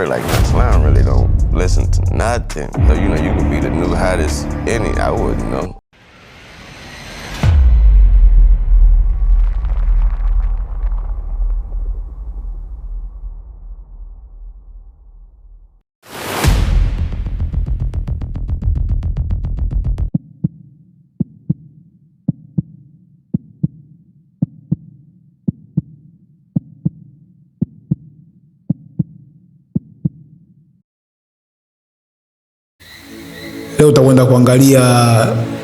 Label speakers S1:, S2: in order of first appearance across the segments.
S1: Like Islam really don't listen to nothing. So, you know, you could be the new hottest any, I wouldn't know.
S2: Leo tutakwenda kuangalia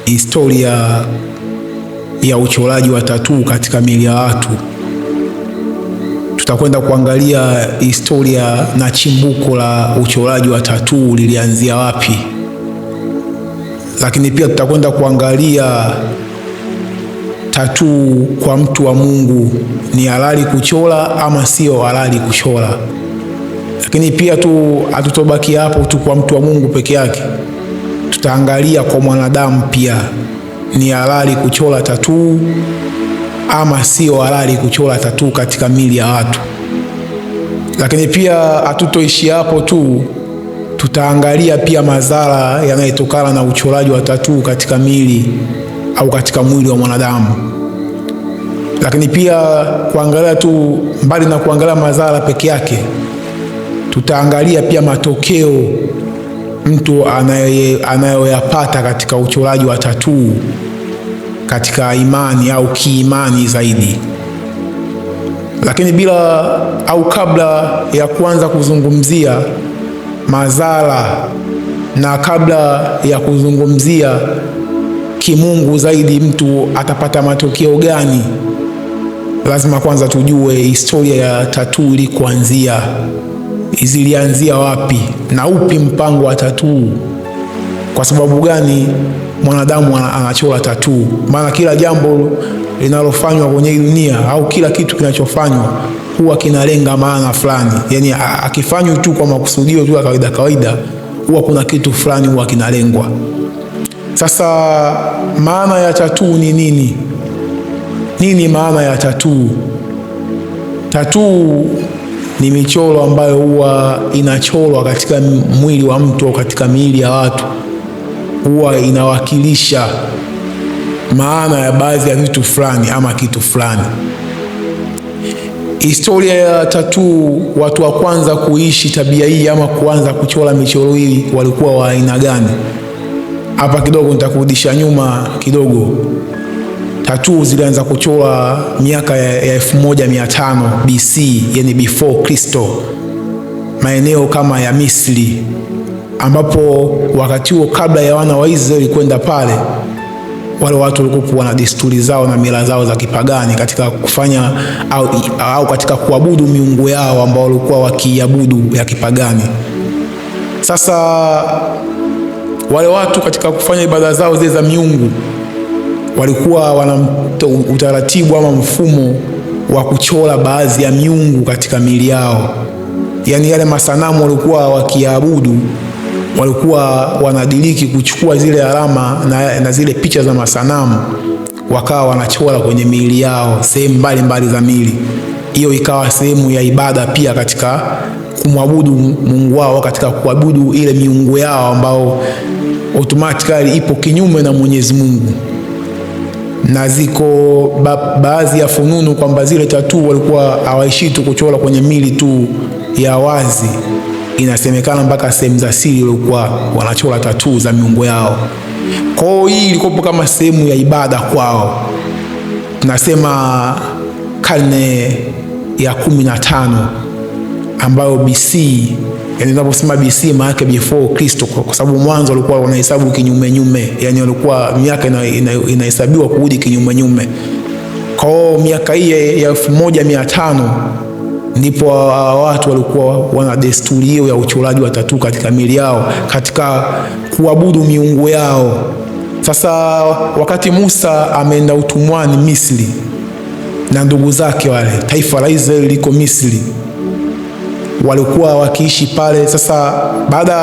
S2: historia ya uchoraji wa tatuu katika miili ya watu. Tutakwenda kuangalia historia na chimbuko la uchoraji wa tatuu lilianzia wapi. Lakini pia tutakwenda kuangalia tatuu kwa mtu wa Mungu ni halali kuchora ama sio halali kuchora. Lakini pia hatutobaki hapo tu kwa mtu wa Mungu peke yake. Tutaangalia kwa mwanadamu pia ni halali kuchora tatuu ama sio halali kuchora tatuu katika miili ya watu. Lakini pia hatutoishi hapo tu, tutaangalia pia madhara yanayotokana na uchoraji wa tatuu katika miili au katika mwili wa mwanadamu. Lakini pia kuangalia tu, mbali na kuangalia madhara peke yake, tutaangalia pia matokeo mtu anayoyapata katika uchoraji wa tatuu katika imani au kiimani zaidi. Lakini kabla ya kuanza kuzungumzia madhara na kabla ya kuzungumzia kimungu zaidi mtu atapata matokeo gani, lazima kwanza tujue historia ya tatuu ilikuanzia. Zilianzia wapi na upi mpango wa tatuu? Kwa sababu gani mwanadamu anachora tatuu? Maana kila jambo linalofanywa kwenye dunia au kila kitu kinachofanywa huwa kinalenga maana fulani. Yaani akifanywa tu kwa makusudio tu ya kawaida huwa kuna kitu fulani huwa kinalengwa. Sasa maana ya tatuu ni nini? Nini maana ya tatuu? Tatuu ni michoro ambayo huwa inachorwa katika mwili wa mtu au katika miili ya watu. Huwa inawakilisha maana ya baadhi ya vitu fulani ama kitu fulani. Historia ya tatuu, watu wa kwanza kuishi tabia hii ama kuanza kuchora michoro hii walikuwa wa aina gani? Hapa kidogo nitakurudisha nyuma kidogo. Tatuu zilianza kuchora miaka ya 1500 BC, yani before Kristo, maeneo kama ya Misri, ambapo wakati huo kabla ya wana wa Israeli kwenda pale, wale watu walikuwa wana desturi zao na mila zao za kipagani katika kufanya au katika kuabudu miungu yao ambao walikuwa wakiabudu ya kipagani. Sasa wale watu katika kufanya ibada zao zile za miungu walikuwa wana utaratibu ama mfumo wa kuchora baadhi ya miungu katika miili yao. Yaani yale masanamu walikuwa wakiabudu, walikuwa wanadiriki kuchukua zile alama na zile picha za masanamu, wakawa wanachora kwenye miili yao sehemu mbalimbali za miili. Hiyo ikawa sehemu ya ibada pia katika kumwabudu Mungu wao, katika kuabudu ile miungu yao ambao automatically ipo kinyume na Mwenyezi Mungu. Na ziko baadhi ya fununu kwamba zile tatuu walikuwa hawaishi tu kuchora kwenye miili tu ya wazi. Inasemekana mpaka sehemu za siri walikuwa wanachora tatuu za miungu yao. Kwa hiyo hii ilikuwa kama sehemu ya ibada kwao. Tunasema karne ya 15 ambayo BC, yani tunaposema BC maana yake before Kristo, kwa sababu mwanzo walikuwa wanahesabu kinyume nyume, yani walikuwa miaka inahesabiwa kurudi kinyume nyume. Kwa hiyo miaka hii ya 1500 ndipo watu walikuwa wana desturi hiyo ya uchoraji wa tatuu katika miili yao, katika kuabudu miungu yao. Sasa wakati Musa ameenda utumwani Misri na ndugu zake wale, taifa la Israeli liko Misri, walikuwa wakiishi pale. Sasa baada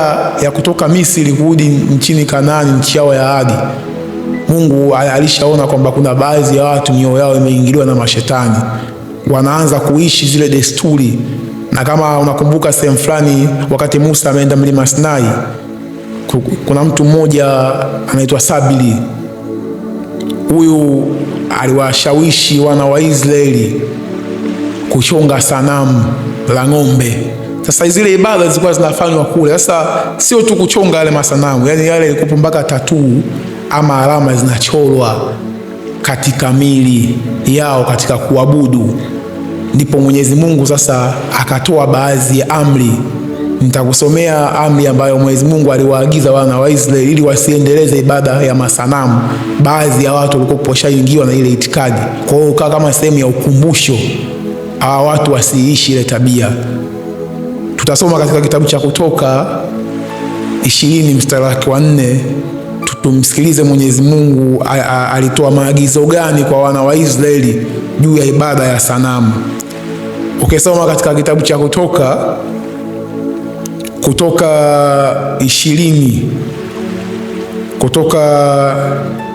S2: ya kutoka Misri kurudi nchini Kanaani, nchi yao ya ahadi, Mungu alishaona kwamba kuna baadhi ya watu mioyo yao imeingiliwa na mashetani, wanaanza kuishi zile desturi Na kama unakumbuka sehemu fulani, wakati Musa ameenda mlima Sinai, kuna mtu mmoja anaitwa Sabili. Huyu aliwashawishi wana wa Israeli kuchonga sanamu la ng'ombe. Sasa zile ibada zilikuwa zinafanywa kule. Sasa sio tu kuchonga yale masanamu, yani yale ilikuwa mpaka tatuu ama alama zinachorwa katika mili yao katika kuabudu. Ndipo Mwenyezi Mungu sasa akatoa baadhi ya amri. Nitakusomea amri ambayo Mwenyezi Mungu aliwaagiza wana wa Israeli ili wasiendeleze ibada ya masanamu. Baadhi ya watu walikuwa washaingiwa na ile itikadi, kwa hiyo kama sehemu ya ukumbusho hawa watu wasiishi ile tabia. Tutasoma katika kitabu cha Kutoka 20 mstari wake wa 4. Tumsikilize Mwenyezi Mungu alitoa maagizo gani kwa wana wa Israeli juu ya ibada ya sanamu. Ukisoma katika kitabu cha Kutoka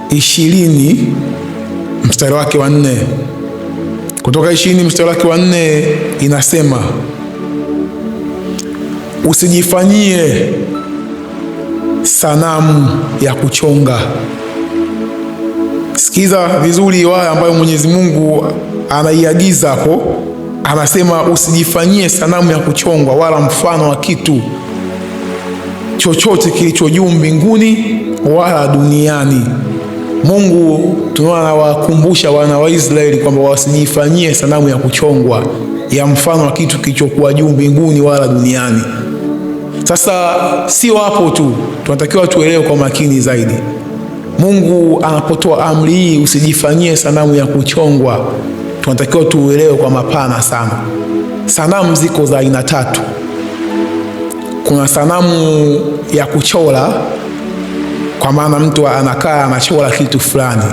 S2: 20 mstari wake wa 4. Kutoka 20 mstari wake wa 4 inasema, usijifanyie sanamu ya kuchonga. Sikiza vizuri wale ambayo Mwenyezi Mungu anaiagiza hapo. Anasema usijifanyie sanamu ya kuchongwa wala mfano wa kitu chochote kilicho juu mbinguni wala duniani. Mungu tunaona anawakumbusha wana wa Israeli kwamba wasijifanyie sanamu ya kuchongwa ya mfano wa kitu kilichokuwa juu mbinguni wala duniani. Sasa sio hapo tu, tunatakiwa tuelewe kwa makini zaidi. Mungu anapotoa amri hii usijifanyie sanamu ya kuchongwa, tunatakiwa tuelewe kwa mapana sana. Sanamu ziko za aina 3. Kuna sanamu ya kuchora, kwa maana mtu anakaa anachora kitu fulani.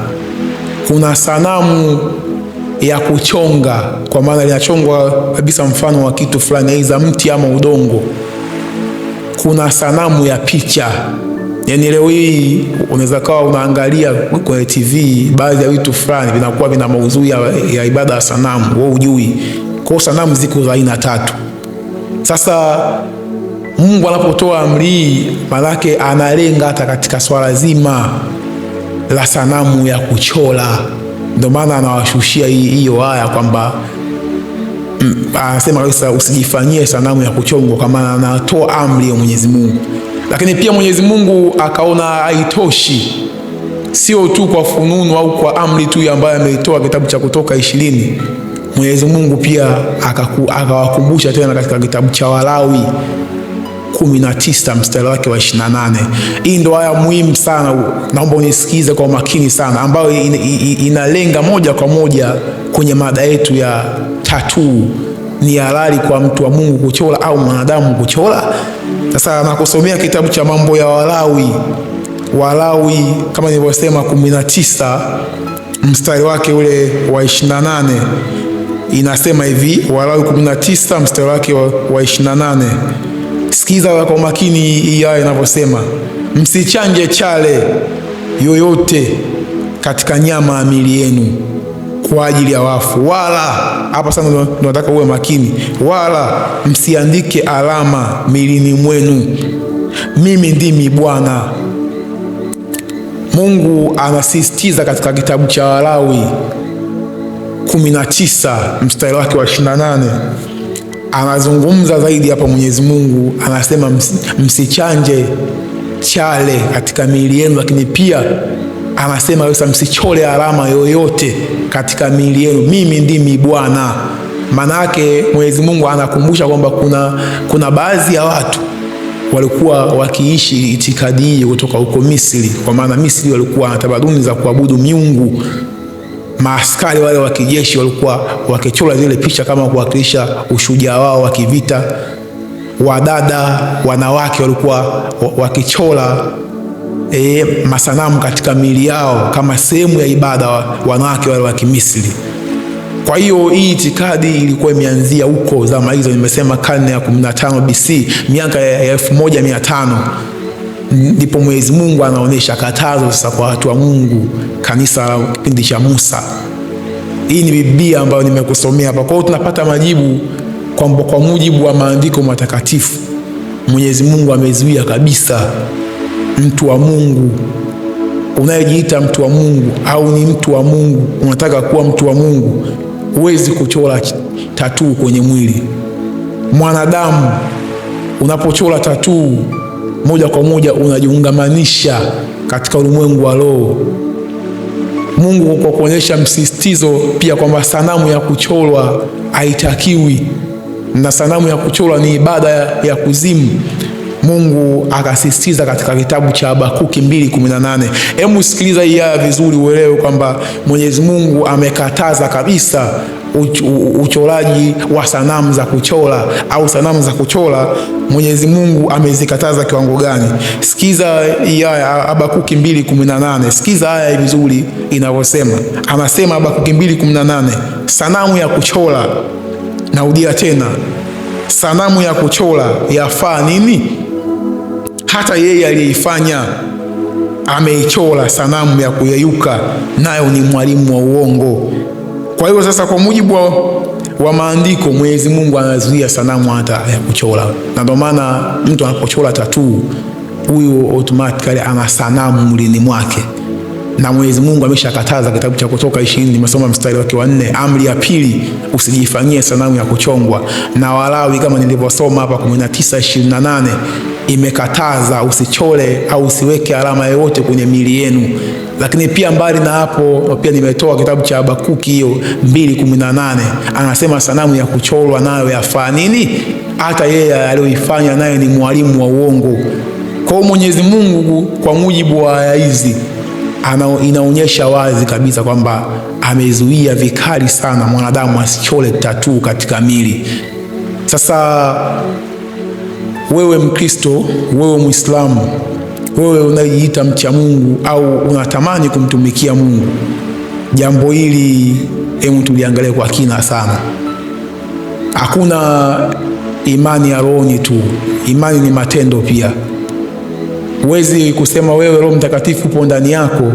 S2: Kuna sanamu ya kuchonga, kwa maana linachongwa kabisa mfano wa kitu fulani, aidha mti ama udongo. Kuna sanamu ya picha, yani leo hii unaweza kawa unaangalia kwenye TV baadhi ya vitu fulani vinakuwa vina maudhui ya ibada ya sanamu, wewe hujui. Kwa sanamu ziko za aina 3. Sasa Mungu anapotoa amri hii, malaki analenga hata katika swala zima la sanamu ya kuchora. Ndio maana anawashushia hiyo aya kwamba anasema kabisa usijifanyie sanamu ya kuchongwa, kwa maana anatoa amri ya Mwenyezi Mungu. Lakini pia Mwenyezi Mungu akaona haitoshi, sio tu kwa fununu au kwa amri tu ambayo ameitoa kitabu cha Kutoka 20. Mwenyezi Mungu pia akawakumbusha tena katika kitabu cha Walawi 19 mstari wake wa 28. Hii ndio aya muhimu sana, naomba unisikize kwa makini sana, ambayo inalenga moja kwa moja kwenye mada yetu ya tatuu. Ni halali kwa mtu wa Mungu kuchora au mwanadamu kuchora? Sasa nakusomea kitabu cha Mambo ya Walawi kama nilivyosema 19 mstari wake ule wa 28. Inasema hivi, Walawi 19 mstari wake wa 28. Sikiza kwa makini hii aya inavyosema, msichanje chale yoyote katika nyama ya miili yenu kwa ajili ya wafu, wala, hapa sana tunataka uwe makini, wala msiandike alama milini mwenu. Mimi ndimi Bwana. Mungu anasisitiza katika kitabu cha Walawi 19 mstari wake wa 28. Anazungumza zaidi hapa. Mwenyezi Mungu anasema msichanje chale katika miili yenu, lakini pia anasema msichole alama yoyote katika miili yenu. Mimi ndimi Bwana. Maana yake Mwenyezi Mungu anakumbusha kwamba kuna baadhi ya watu walikuwa wakiishi itikadi hii kutoka huko Misri, kwa maana Misri walikuwa na tamaduni za kuabudu miungu. Maaskari wale wa kijeshi walikuwa wakichora zile picha kama kuwakilisha ushujaa wao wa kivita. Wadada, wanawake walikuwa wakichora masanamu katika miili yao kama sehemu ya ibada, wanawake wale wa Kimisri. Kwa hiyo hii itikadi ilikuwa imeanzia huko zama hizo, nimesema karne ya 15 BC, miaka ya 1500. Ndipo Mwenyezi Mungu anaonyesha katazo sasa kwa watu wa Mungu, kanisa la kipindi cha Musa. Hii ni Biblia ambayo nimekusomea hapa. Kwa hiyo tunapata majibu kwamba kwa mujibu wa maandiko matakatifu Mwenyezi Mungu amezuia kabisa mtu wa Mungu unayejiita mtu wa Mungu au ni mtu wa Mungu, unataka kuwa mtu wa Mungu, huwezi kuchora tatuu kwenye mwili. Mwanadamu unapochora tatuu, moja kwa moja unajiungamanisha katika ulimwengu wa roho. Mungu kwa kuonyesha msisitizo pia kwamba sanamu ya kuchorwa haitakiwi, na sanamu ya kuchorwa ni ibada ya kuzimu, Mungu akasisitiza katika kitabu cha Habakuki 2:18. Hebu sikiliza hii aya vizuri uelewe kwamba Mwenyezi Mungu amekataza kabisa uchoraji wa sanamu za kuchora au sanamu za kuchora. Mwenyezi Mungu amezikataza kiwango gani? Sikiza hii aya Habakuki 2:18. Sikiza aya vizuri inavyosema. Anasema Habakuki 2:18, sanamu ya kuchora, narudia tena, sanamu ya kuchora yafaa nini? Hata yeye aliyeifanya ameichora sanamu ya kuyeyuka, nayo ni mwalimu wa uongo. Kwa hiyo sasa, kwa mujibu wa maandiko, Mwenyezi Mungu anazuia sanamu hata ya kuchora, na ndio maana mtu anapochora tatuu, huyo automatically ana sanamu mwilini mwake, na Mwenyezi Mungu ameshakataza. Kitabu cha Kutoka 20 nimesoma mstari wake wa 4, amri ya pili, usijifanyie sanamu ya kuchongwa. Na Walawi kama nilivyosoma hapa 19:28 imekataza usichole au usiweke alama yoyote kwenye miili yenu. Lakini pia mbali na hapo, pia nimetoa kitabu cha Habakuki hiyo 2:18, anasema sanamu ya kuchorwa nayo yafaa nini? Hata yeye aliyoifanya naye ni mwalimu wa uongo. Kwa hiyo Mwenyezi Mungu kwa mujibu wa aya hizi inaonyesha wazi kabisa kwamba amezuia vikali sana mwanadamu asichole tatuu katika miili. Sasa wewe Mkristo, wewe Muislamu, wewe unajiita mcha Mungu au unatamani kumtumikia Mungu, jambo hili hebu tuliangalie kwa kina sana. Hakuna imani ya rohoni tu, imani ni matendo pia. Huwezi kusema wewe Roho Mtakatifu upo ndani yako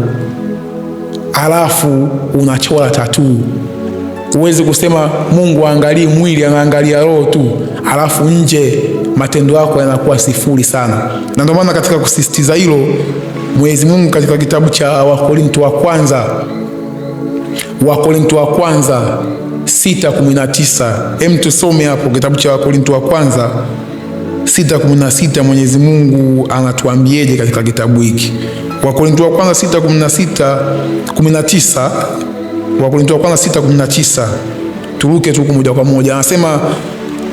S2: alafu unachora tatuu. Huwezi kusema Mungu aangalie mwili, anaangalia roho tu, alafu nje matendo yako yanakuwa sifuri sana. Na ndio maana katika kusisitiza hilo, Mwenyezi Mungu katika kitabu cha Wakorintho wa kwanza 6:19, tusome hapo kitabu cha Wakorintho wa kwanza 6:16. Mwenyezi Mungu anatuambieje katika kitabu hiki? Wakorintho wa kwanza 6:19, Wakorintho wa kwanza 6:19, turuke tu moja kwa moja. Anasema,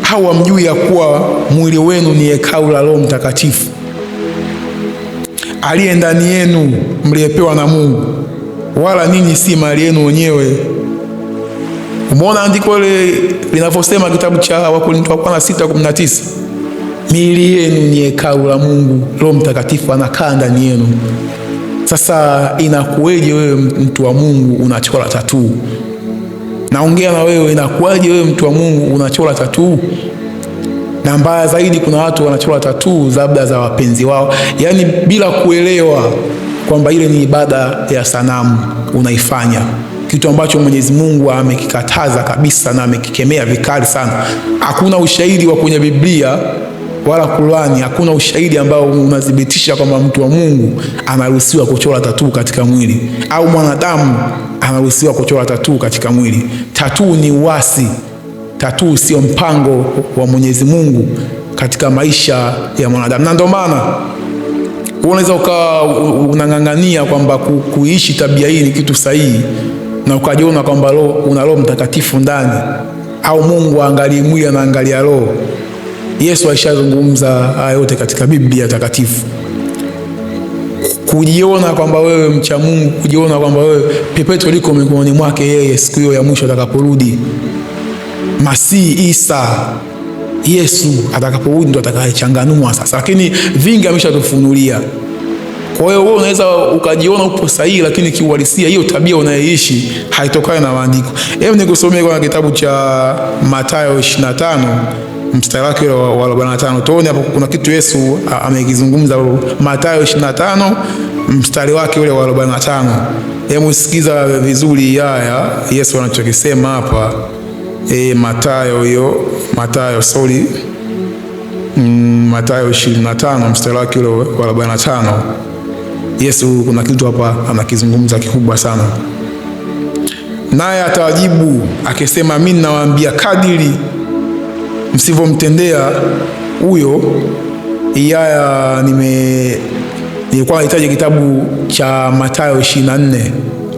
S2: hawamjui ya kuwa mwili wenu ni hekalu la Roho Mtakatifu aliye ndani yenu, mliyepewa na Mungu, wala ninyi si mali yenu wenyewe. Umeona andiko ile linavyosema, kitabu cha Wakorintho wa kwanza 6:19, miili yenu ni hekalu la Mungu, Roho Mtakatifu anakaa ndani yenu. Sasa inakuweje wewe mtu wa Mungu unachora tatuu? Naongea na wewe, inakuwaje wewe mtu wa Mungu unachora tatuu? Na mbaya zaidi, kuna watu wanachora tatuu labda za wapenzi wao, yaani bila kuelewa kwamba ile ni ibada ya sanamu unaifanya, kitu ambacho Mwenyezi Mungu amekikataza kabisa na amekikemea vikali sana. Hakuna ushahidi wa kwenye Biblia wala Qur'ani, hakuna ushahidi ambao unathibitisha kwamba mtu wa Mungu anaruhusiwa kuchora tatuu katika mwili au mwanadamu anaruhusiwa kuchora tatuu katika mwili. Tatuu ni uasi. Tatuu sio mpango wa Mwenyezi Mungu katika maisha ya mwanadamu. Na ndio maana unaweza unang'ang'ania kwamba kuishi tabia hii ni kitu sahihi, na ukajiona kwamba una Roho Mtakatifu ndani, au Mungu aangalie mwili, anaangalia roho. Yesu alishazungumza haya yote katika Biblia takatifu. Kujiona kwamba wewe mcha Mungu, kujiona kwamba wewe pepeto liko mikononi mwake yeye siku hiyo ya mwisho atakaporudi. Masihi Isa, Yesu atakaporudi ndo atakayechanganua sasa, lakini vingi ameshatufunulia. Kwa hiyo wewe unaweza ukajiona upo sahihi, lakini kiuhalisia hiyo tabia unayoishi haitokani na maandiko. Hebu nikusomee kwa kitabu cha Mathayo 25 mstari wake wa 45. Tuone hapo kuna kitu Yesu amekizungumza. Mathayo 25 mstari wake ule wa 45. Hebu sikiza vizuri haya Yesu anachokisema hapa. Mathayo hiyo Mathayo 25 mstari wake ule wa 45. Yesu kuna kitu hapa anakizungumza kikubwa sana. Naye atawajibu akisema, mimi nawaambia, kadiri msivyomtendea huyo. Iyaya nilikuwa nahitaji kitabu cha Mathayo 24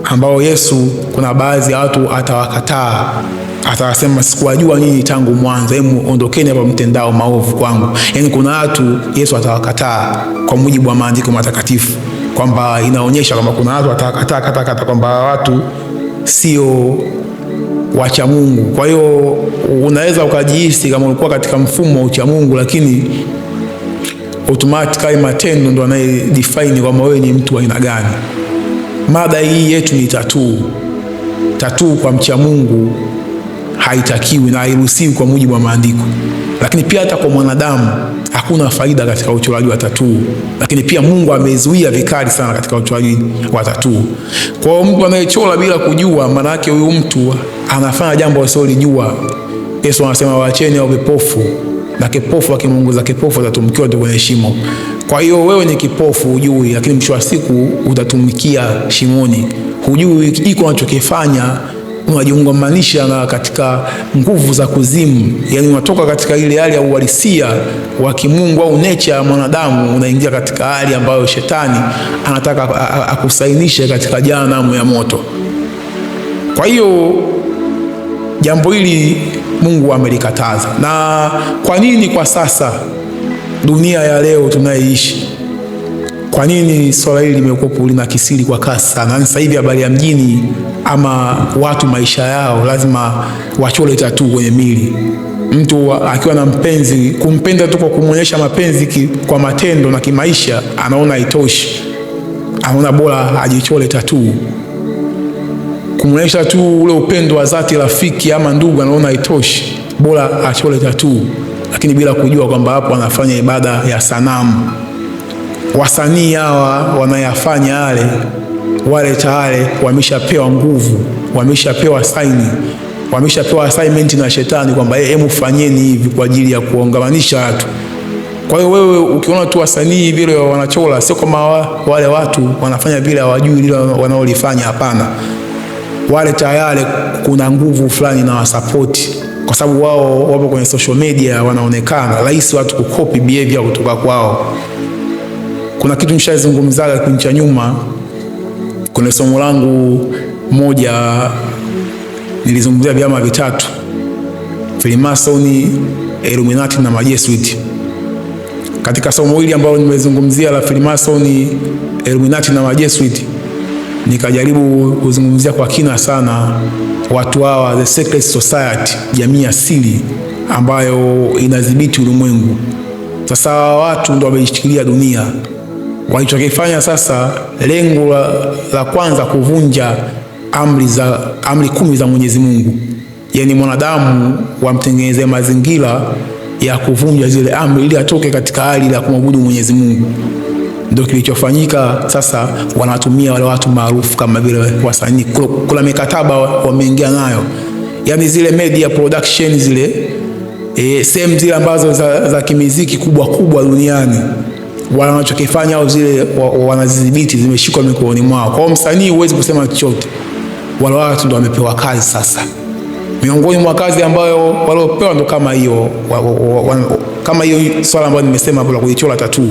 S2: ambao Yesu kuna baadhi ya watu atawakataa, atawasema sikuwajua nyinyi tangu mwanzo, hebu ondokeni hapa mtendao maovu kwangu. Yaani kuna watu Yesu atawakataa kwa mujibu wa maandiko matakatifu, kwamba inaonyesha kwamba kuna watu atawakataa kwamba watu sio wacha Mungu. Kwa hiyo unaweza ukajihisi kama ulikuwa katika mfumo wa ucha Mungu, lakini automatically matendo ndo anayedefine kwamba wewe ni mtu wa aina gani. Mada hii yetu ni tatuu kwa mcha Mungu haitakiwi na hairuhusiwi kwa mujibu wa maandiko. Lakini pia hata kwa mwanadamu hakuna faida katika uchoraji wa tatuu, lakini pia Mungu amezuia vikali sana katika uchoraji wa tatuu. Kwa hiyo mtu anayechora bila kujua, maana yake huyu mtu anafanya jambo asilolijua. Yesu anasema waacheni hao vipofu, na kipofu akimuongoza kipofu atatumkiwa kwenye shimo. Kwa hiyo wewe ni kipofu hujui, lakini mwisho wa siku utatumikia shimoni. Hujui iko unachokifanya, unajiungamanisha na katika nguvu za kuzimu. Yaani unatoka katika ile hali ya uhalisia wa kimungu au nature ya mwanadamu, unaingia katika hali ambayo shetani anataka akusainishe katika jehanamu ya moto. Kwa hiyo jambo hili Mungu amelikataza. Na kwa nini kwa sasa dunia ya leo tunaishi, kwa nini swala hili limekuwa linakisiri kwa kasi sana? Sasa hivi habari ya mjini ama watu maisha yao lazima wachole tatuu kwenye mili. Mtu akiwa na mpenzi, kumpenda tu kwa kumwonyesha mapenzi kwa matendo na kimaisha, anaona haitoshi, anaona bora ajichole tatuu. Kumwonyesha tu ule upendo wa dhati, rafiki ama ndugu, anaona haitoshi, bora achole tatuu, lakini bila kujua kwamba hapo anafanya ibada ya sanamu. Wasanii hawa wanayafanya yale, wale tayari wameshapewa nguvu, wameshapewa saini, wameshapewa assignment na shetani kwamba hebu fanyeni hivi kwa ajili ya kuungamanisha watu. Kwa hiyo wewe ukiona tu wasanii vile wanachora, sio kama wale watu wanafanya vile hawajui lile wanaolifanya, hapana. Wale tayari kuna nguvu fulani na wasapoti, kwa sababu wao wapo kwenye social media, wanaonekana rahisi watu kukopi behavior kutoka kwao. Kuna kitu nishazungumzaga kipindi cha nyuma kwenye somo langu moja, nilizungumzia vyama vitatu: Freemasoni, Illuminati na Majesuiti. Katika somo hili ambalo nimezungumzia la Freemasoni, Illuminati na Majesuiti, nikajaribu kuzungumzia kwa kina sana watu hawa, the secret society, jamii ya siri ambayo inadhibiti ulimwengu. Sasa watu ndio wameshikilia dunia. Walichokifanya sasa, lengo la kwanza kuvunja amri 10 za Mwenyezi Mungu. Yaani mwanadamu wamtengenezea mazingira ya kuvunja zile amri ili atoke katika hali ya kumwabudu Mwenyezi Mungu. Ndio kilichofanyika. Sasa wanatumia wale watu maarufu kama vile wasanii, kuna mikataba wameingia nayo, yaani zile media production zile sehemu zile ambazo za kimuziki kubwa duniani, wanachokifanya au zile wanazidhibiti, zimeshikwa mikononi mwao. Kwa msanii huwezi kusema chochote, wale watu ndio wamepewa kazi. Sasa miongoni mwa kazi ambayo waliopewa ndo kama hiyo swala ambayo nimesema hapo la kuichora tatuu.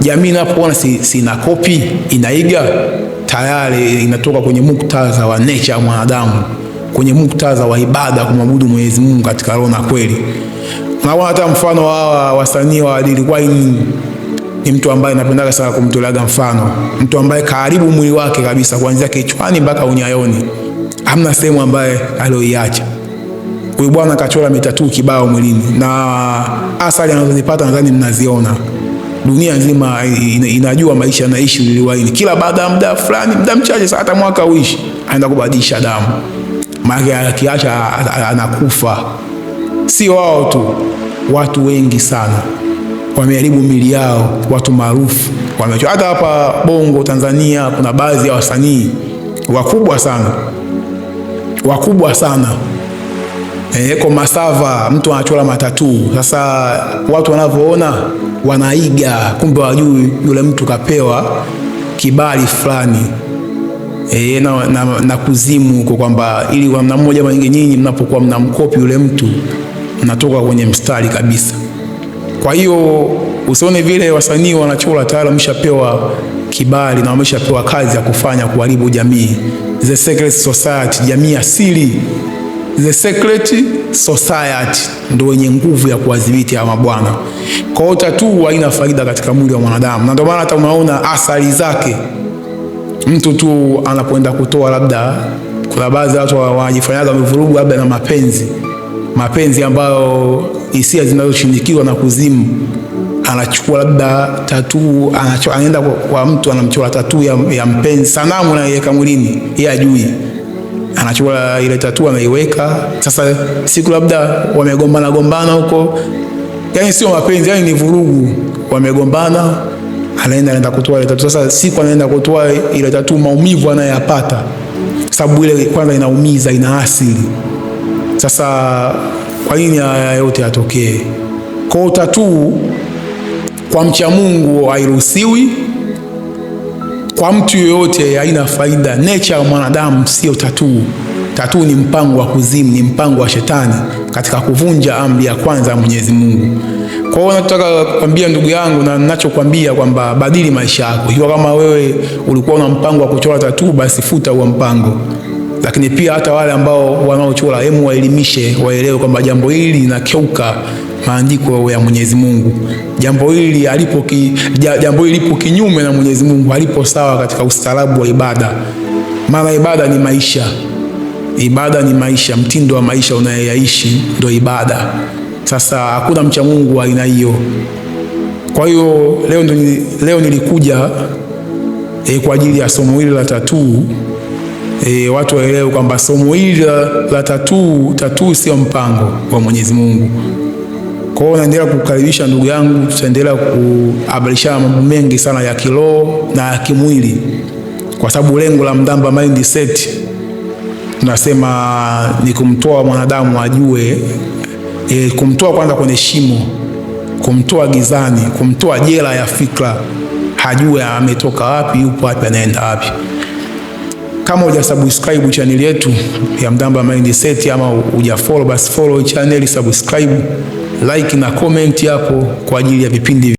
S2: Jamii inapoona sina kopi inaiga, tayari inatoka kwenye muktadha wa nature ya mwanadamu, kwenye muktadha wa ibada, kumwabudu Mwenyezi Mungu katika roho na kweli. Unaona hata mfano wa wasanii wa Lil Wayne, ni mtu ambaye napendaga sana kumtolaga mfano, mtu ambaye karibu mwili wake kabisa kuanzia kichwani mpaka unyayoni, hamna sehemu ambaye alioiacha. Huyu bwana kachora mitatu kibao mwilini, na athari anazozipata nadhani mnaziona. Dunia nzima inajua maisha anaishi Lil Wayne. Kila baada ya muda fulani, muda mchache, hata mwaka uishi, anaenda kubadilisha damu, maana akiacha anakufa. Si wao tu, watu wengi sana wameharibu mili yao, watu maarufu wameacha. Hata hapa Bongo Tanzania kuna baadhi ya wasanii wakubwa sana Kwa Masava mtu anachora matatu. Sasa watu wanavyoona wanaiga, kumbe wajui yule mtu kapewa kibali fulani na kuzimu huko, kwamba ili kwa namna moja ama nyingine nyinyi mnapokuwa mnamkopi yule mtu mnatoka kwenye mstari kabisa. Kwa hiyo usione vile wasanii wanachora tayari wameshapewa kibali na wameshapewa kazi ya kufanya kuharibu jamii. The Secret Society, jamii asili. The Secret Society ndio wenye nguvu ya kuwadhibiti hawa mabwana. Kwa hiyo tattoo haina faida katika mwili wa mwanadamu, na ndio maana hata unaona athari zake. Mtu tu anapoenda kutoa, labda kuna baadhi ya watu wanajifanyaga wamevurugu labda na mapenzi ambayo hisia zinazoshindikizwa na kuzimu, anachukua labda tattoo, anaenda kwa mtu anamchora tattoo ya mpenzi, sanamu anaiweka mwilini, yeye ajui, anachukua ile tattoo anaiweka. Sasa siku labda wamegombana huko, yani sio mapenzi, yani ni vurugu, wamegombana, anaenda kutoa ile tattoo. Sasa siku anaenda kutoa ile tattoo, maumivu anayapata, sababu ile kwanza inaumiza, ina asili. Sasa kwa nini haya yote yatokee? Kwa tattoo kwa mcha Mungu hairuhusiwi, kwa mtu yoyote haina faida. Nature ya mwanadamu sio tattoo. Tattoo ni mpango wa kuzimu, ni mpango wa shetani katika kuvunja amri ya kwanza ya Mwenyezi Mungu. Kwa hiyo nataka kukwambia ndugu yangu, na ninachokwambia kwamba badili maisha yako. Ikiwa kama wewe ulikuwa una mpango wa kuchora tattoo, basi futa huo mpango. Lakini pia hata wale ambao wanaochora, hemu waelimishe, waelewe kwamba jambo hili linakeuka maandiko ya Mwenyezi Mungu. Jambo hili lipo kinyume na Mwenyezi Mungu, halipo sawa katika ustaarabu wa ibada. Maana ibada ni maisha. Ibada ni maisha, mtindo wa maisha unayoyaishi ndio ibada. Sasa hakuna mcha Mungu wa aina hiyo. Kwa hiyo leo nilikuja kwa ajili ya somo hili la tattoo. Watu waelewe kwamba somo hili la tattoo sio mpango wa Mwenyezi Mungu. Kwa hiyo naendelea kukaribisha ndugu yangu, tutaendelea kuhabarishana mambo mengi sana ya kiroho na ya kimwili, kwa sababu lengo la Mdamba Mindset tunasema ni kumtoa mwanadamu ajue, kumtoa kwanza kwenye shimo, kumtoa gizani, kumtoa jela ya fikra, hajue ametoka wapi, yupo wapi, anaenda wapi. Kama hujasubscribe channel yetu ya Mdamba Mindset ama hujafollow, basi follow channel, subscribe, like na comment hapo kwa ajili ya vipindi